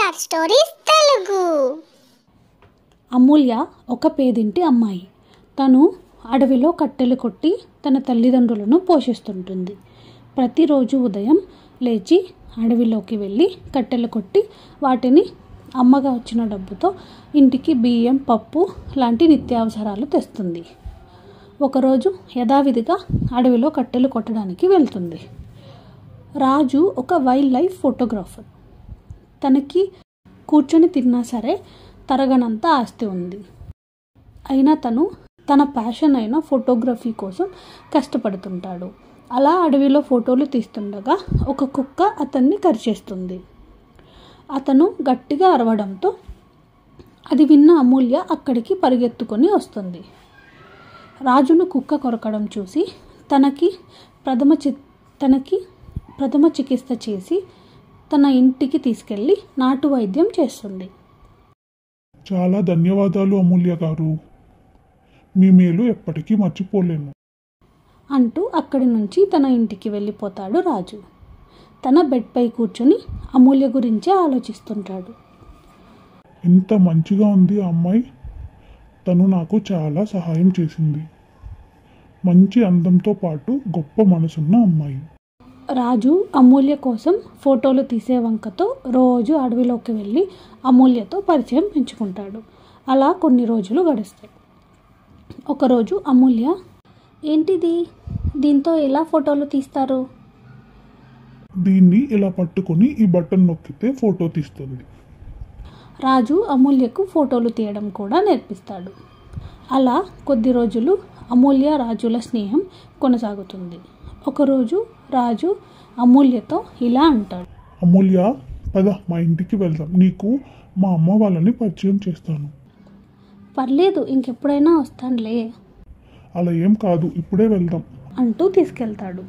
Star stories Telugu. అమూల్య ఒక పేదింటి అమ్మాయి. తను అడవిలో కట్టెలు కొట్టి తన తల్లిదండ్రులను పోషిస్తుంటుంది. ప్రతిరోజు ఉదయం లేచి అడవిలోకి వెళ్ళి కట్టెలు కొట్టి వాటిని అమ్మగా వచ్చిన డబ్బుతో ఇంటికి బియ్యం, పప్పు లాంటి నిత్యావసరాలు తెస్తుంది. ఒకరోజు యథావిధిగా అడవిలో కట్టెలు కొట్టడానికి వెళ్తుంది. రాజు ఒక వైల్డ్ లైఫ్ ఫోటోగ్రాఫర్. తనకి కూర్చొని తిన్నా సరే తరగనంత ఆస్తి ఉంది. అయినా తను తన ప్యాషన్ అయిన ఫోటోగ్రఫీ కోసం కష్టపడుతుంటాడు. అలా అడవిలో ఫోటోలు తీస్తుండగా ఒక కుక్క అతన్ని కరిచేస్తుంది. అతను గట్టిగా అరవడంతో అది విన్న అమూల్య అక్కడికి పరిగెత్తుకొని వస్తుంది. రాజును కుక్క కొరకడం చూసి తనకి ప్రథమ చికిత్స చేసి తన ఇంటికి తీసుకెళ్ళి నాటు వైద్యం చేస్తుంది. చాలా ధన్యవాదాలు అమూల్య గారు, మీ మేలు ఎప్పటికీ మర్చిపోలేను అంటూ అక్కడి నుంచి తన ఇంటికి వెళ్ళిపోతాడు రాజు. తన బెడ్పై కూర్చొని అమూల్య గురించే ఆలోచిస్తుంటాడు. ఎంత మంచిగా ఉంది ఆ అమ్మాయి. తను నాకు చాలా సహాయం చేసింది. మంచి అందంతో పాటు గొప్ప మనసున్న అమ్మాయి. రాజు అమూల్య కోసం ఫోటోలు తీసే వంకతో రోజు అడవిలోకి వెళ్ళి అమూల్యతో పరిచయం పెంచుకుంటాడు. అలా కొన్ని రోజులు గడుస్తాయి. ఒకరోజు అమూల్య, ఏంటిది, దీంతో ఎలా ఫోటోలు తీస్తారు? దీన్ని ఇలా పట్టుకొని ఈ బటన్ నొక్కితే ఫోటో తీస్తుంది. రాజు అమూల్యకు ఫోటోలు తీయడం కూడా నేర్పిస్తాడు. అలా కొద్ది రోజులు అమూల్య రాజుల స్నేహం కొనసాగుతుంది. ఒకరోజు రాజు అమూల్యతో ఇలా అంటాడు. అమూల్య, పద మా ఇంటికి వెళ్దాం. నీకు మా అమ్మ వాళ్ళని పరిచయం చేస్తాను. పర్లేదు, ఇంకెప్పుడైనా వస్తానులే. అలా ఏం కాదు, ఇప్పుడే వెళ్దాం అంటూ తీసుకెళ్తాడు.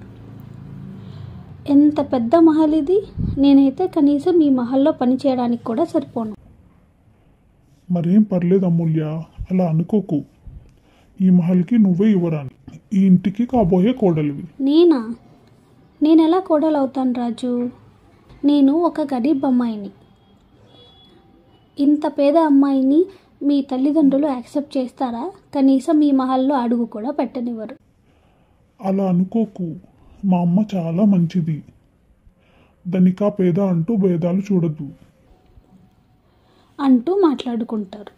ఎంత పెద్ద మహల్ ఇది. నేనైతే కనీసం ఈ మహల్లో పని చేయడానికి కూడా సరిపోను. మరేం పర్లేదు అమూల్య, అలా అనుకోకు. ఈ మహల్కి నువ్వే యువరాణి. ఈ ఇంటికి కాబోయే కోడలివి. నేను ఎలా కోడలు అవుతాను రాజు? నేను ఒక గరీబ్ అమ్మాయిని. ఇంత పేద అమ్మాయిని మీ తల్లిదండ్రులు యాక్సెప్ట్ చేస్తారా? కనీసం ఈ మహల్లో అడుగు కూడా పెట్టనివ్వరు. అలా అనుకోకు. మా అమ్మ చాలా మంచిది. ధనిక పేద అంటూ భేదాలు చూడదు అంటూ మాట్లాడుకుంటారు.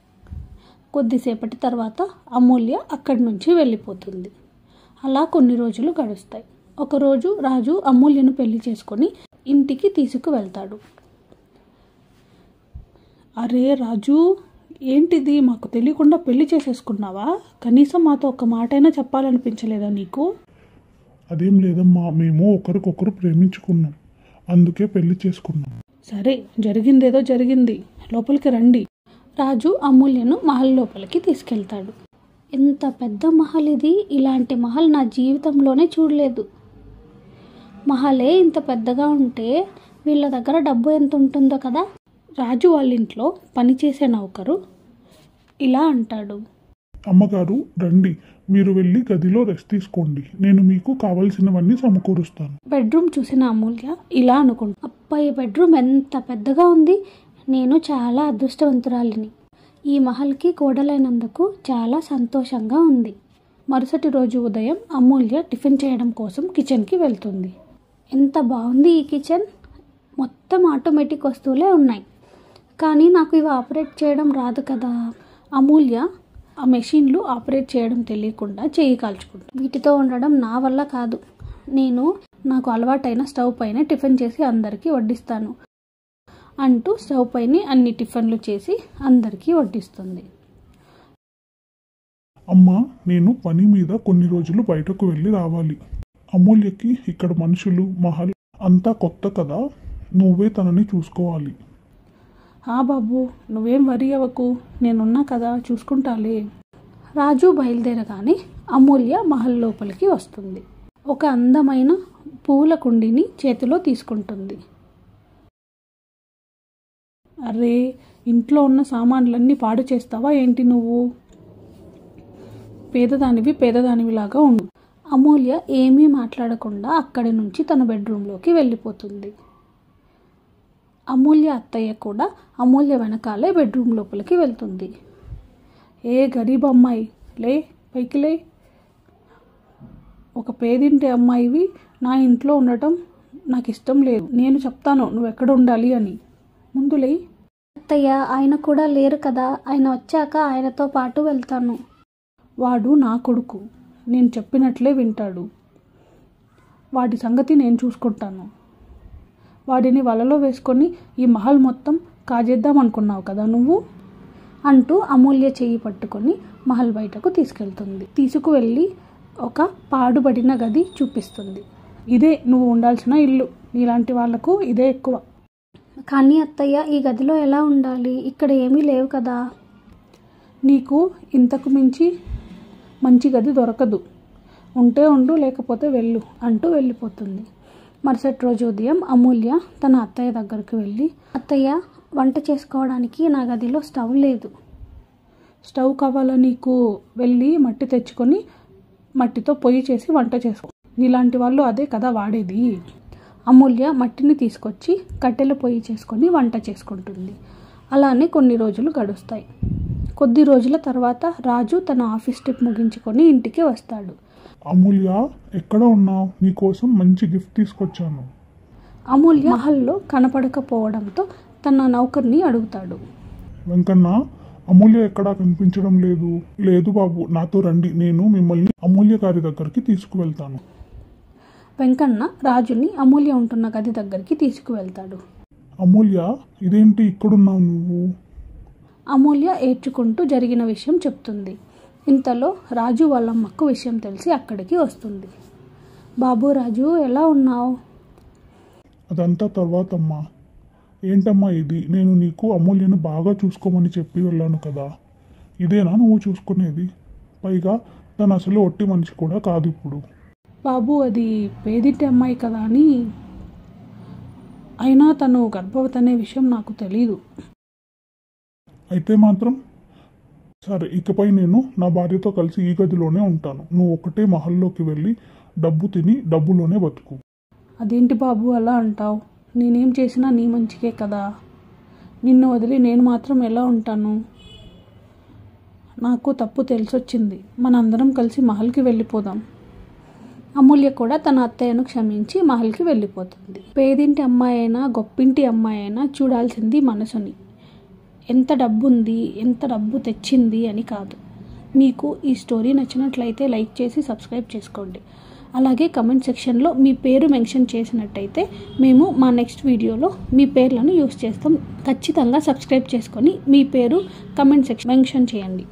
కొద్దిసేపటి తర్వాత అమూల్య అక్కడి నుంచి వెళ్ళిపోతుంది. అలా కొన్ని రోజులు గడుస్తాయి. ఒకరోజు రాజు అమూల్యను పెళ్లి చేసుకొని ఇంటికి తీసుకువెళ్తాడు. అరే రాజు, ఏంటిది, మాకు తెలియకుండా పెళ్లి చేసేసుకున్నావా? కనీసం మాతో ఒక మాటైనా చెప్పాలనిపించలేదా నీకు? అదేం లేదమ్మా, మేము ఒకరికొకరు ప్రేమించుకున్నాం, అందుకే పెళ్లి చేసుకున్నాం. సరే, జరిగిందేదో జరిగింది, లోపలికి రండి. రాజు అమూల్యను మహల్ లోపలికి తీసుకెళ్తాడు. ఎంత పెద్ద మహల్ ఇది. ఇలాంటి మహల్ నా జీవితంలోనే చూడలేదు. మహలే ఇంత పెద్దగా ఉంటే వీళ్ళ దగ్గర డబ్బు ఎంత ఉంటుందో కదా. రాజు వాళ్ళ ఇంట్లో పనిచేసే నౌకరు ఇలా అంటాడు. అమ్మగారు, రండి, మీరు వెళ్ళి గదిలో రెస్ట్ తీసుకోండి. నేను మీకు కావలసినవన్నీ సమకూరుస్తాను. బెడ్రూమ్ చూసిన అమూల్య ఇలా అనుకుంటా, అబ్బా, ఈ బెడ్రూమ్ ఎంత పెద్దగా ఉంది. నేను చాలా అదృష్టవంతురాలిని. ఈ మహల్కి కోడలైనందుకు చాలా సంతోషంగా ఉంది. మరుసటి రోజు ఉదయం అమూల్య టిఫిన్ చేయడం కోసం కిచెన్కి వెళ్తుంది. ఎంత బాగుంది ఈ కిచెన్. మొత్తం ఆటోమేటిక్ వస్తువులే ఉన్నాయి. కానీ నాకు ఇవి ఆపరేట్ చేయడం రాదు కదా. అమూల్య ఆ మెషిన్లు ఆపరేట్ చేయడం తెలియకుండా చేయి కాల్చుకుంటుంది. వీటితో ఉండడం నా వల్ల కాదు. నాకు అలవాటైన స్టవ్ పైన టిఫిన్ చేసి అందరికీ వడ్డిస్తాను అంటూ స్టవ్ పైన అన్ని టిఫిన్లు చేసి అందరికీ వడ్డిస్తుంది. అమ్మా, నేను పని మీద కొన్ని రోజులు బయటకు వెళ్ళి రావాలి. అమూల్యకి ఇక్కడ మనుషులు, మహల్ అంతా కొత్త కదా. నువ్వే తనని చూసుకోవాలి. బాబు, నువ్వేం వరి అవ్వకు, నేనున్నా కదా, చూసుకుంటాలే. రాజు బయలుదేరగానే అమూల్య మహల్ లోపలికి వస్తుంది. ఒక అందమైన పూల కుండీని చేతిలో తీసుకుంటుంది. అరే, ఇంట్లో ఉన్న సామాన్లన్నీ పాడు చేస్తావా ఏంటి నువ్వు? పేదదానివిలాగా ఉండు. అమూల్య ఏమీ మాట్లాడకుండా అక్కడి నుంచి తన బెడ్రూమ్లోకి వెళ్ళిపోతుంది. అమూల్య అత్తయ్య కూడా అమూల్య వెనకాలే బెడ్రూమ్ లోపలికి వెళ్తుంది. ఏ గరీబ్ అమ్మాయి, లే పైకి లే, ఒక పేదింటి అమ్మాయివి నా ఇంట్లో ఉండటం నాకు ఇష్టం లేదు. నేను చెప్తాను నువ్వు ఎక్కడ ఉండాలి అని. ముందు లే. అత్తయ్య, ఆయన కూడా లేరు కదా, ఆయన వచ్చాక ఆయనతో పాటు వెళ్తాను. వాడు నా కొడుకు, నేను చెప్పినట్లే వింటాడు. వాడి సంగతి నేను చూసుకుంటాను. వాడిని వలలో వేసుకొని ఈ మహల్ మొత్తం కాజేద్దాం అనుకున్నావు కదా నువ్వు అంటూ అమూల్య చెయ్యి పట్టుకొని మహల్ బయటకు తీసుకెళ్తుంది. తీసుకువెళ్ళి ఒక పాడుబడిన గది చూపిస్తుంది. ఇదే నువ్వు ఉండాల్సిన ఇల్లు, నీలాంటి వాళ్లకు ఇదే ఎక్కువ. కానీ అత్తయ్య, ఈ గదిలో ఎలా ఉండాలి? ఇక్కడ ఏమీ లేవు కదా. నీకు ఇంతకు మించి మంచి గది దొరకదు. ఉంటే ఉండు, లేకపోతే వెళ్ళు అంటూ వెళ్ళిపోతుంది. మరుసటి రోజు ఉదయం అమూల్య తన అత్తయ్య దగ్గరికి వెళ్ళి, అత్తయ్య, వంట చేసుకోవడానికి నా గదిలో స్టవ్ లేదు. స్టవ్ కావాలా నీకు? వెళ్ళి మట్టి తెచ్చుకొని మట్టితో పొయ్యి చేసి వంట చేసుకో. నీలాంటి వాళ్ళు అదే కదా వాడేది. అమూల్య మట్టిని తీసుకొచ్చి కట్టెల పొయ్యి చేసుకొని వంట చేసుకుంటుంది. అలానే కొన్ని రోజులు గడుస్తాయి. కొద్ది రోజుల తర్వాత రాజు తన ఆఫీస్ ట్రిప్ ముగించుకొని ఇంటికి వస్తాడు. అమూల్య, ఎక్కడ ఉన్నావు? నీకోసం మంచి గిఫ్ట్ తీసుకొచ్చాను. అమూల్య మహల్లో కనపడకపోవడంతో తన నౌకర్ని అడుగుతాడు. వెంకన్న, అమూల్య ఎక్కడా కనిపించడం లేదు. లేదు బాబు, నాతో రండి, నేను మిమ్మల్ని అమూల్య గారి దగ్గరికి తీసుకువెళ్తాను. వెంకన్న రాజుని అమూల్య ఉంటున్న గది దగ్గరికి తీసుకువెళ్తాడు. అమూల్య, ఇదేంటి ఇక్కడున్నావు నువ్వు? అమూల్య ఏడ్చుకుంటూ జరిగిన విషయం చెప్తుంది. ఇంతలో రాజు వాళ్ళమ్మకు విషయం తెలిసి అక్కడికి వస్తుంది. బాబు రాజు, ఎలా ఉన్నావు? అదంతా తర్వాతమ్మా. ఏంటమ్మా ఇది? నేను నీకు అమూల్యను బాగా చూసుకోమని చెప్పి వెళ్ళాను కదా, ఇదేనా నువ్వు చూసుకునేది? పైగా తను అసలు ఒట్టి మనిషి కూడా కాదు ఇప్పుడు. బాబు, అది పేదింటి అమ్మాయి కదా అని. అయినా తను గర్భవతి అనే విషయం నాకు తెలీదు. అయితే మాత్రం సరే, ఇకపై నేను నా భార్యతో కలిసి ఈ గదిలోనే ఉంటాను. నువ్వు ఒకటే మహల్లోకి వెళ్ళి డబ్బు తిని డబ్బులోనే బతుకు. అదేంటి బాబు అలా అంటావు? నేనేం చేసినా నీ మంచికే కదా. నిన్ను వదిలి నేను మాత్రం ఎలా ఉంటాను? నాకు తప్పు తెలిసొచ్చింది. మనందరం కలిసి మహల్కి వెళ్ళిపోదాం. అమూల్య కూడా తన అత్తయ్యను క్షమించి మహల్కి వెళ్ళిపోతుంది. పేదింటి అమ్మాయి అయినా గొప్పింటి అమ్మాయి అయినా చూడాల్సింది మనసుని. ఎంత డబ్బు ఉంది, ఎంత డబ్బు తెచ్చింది అని కాదు. మీకు ఈ స్టోరీ నచ్చినట్లయితే లైక్ చేసి సబ్స్క్రైబ్ చేసుకోండి. అలాగే కమెంట్ సెక్షన్లో మీ పేరు మెన్షన్ చేసినట్టయితే మేము మా నెక్స్ట్ వీడియోలో మీ పేర్లను యూస్ చేస్తాం. ఖచ్చితంగా సబ్స్క్రైబ్ చేసుకొని మీ పేరు కమెంట్ సెక్షన్ మెన్షన్ చేయండి.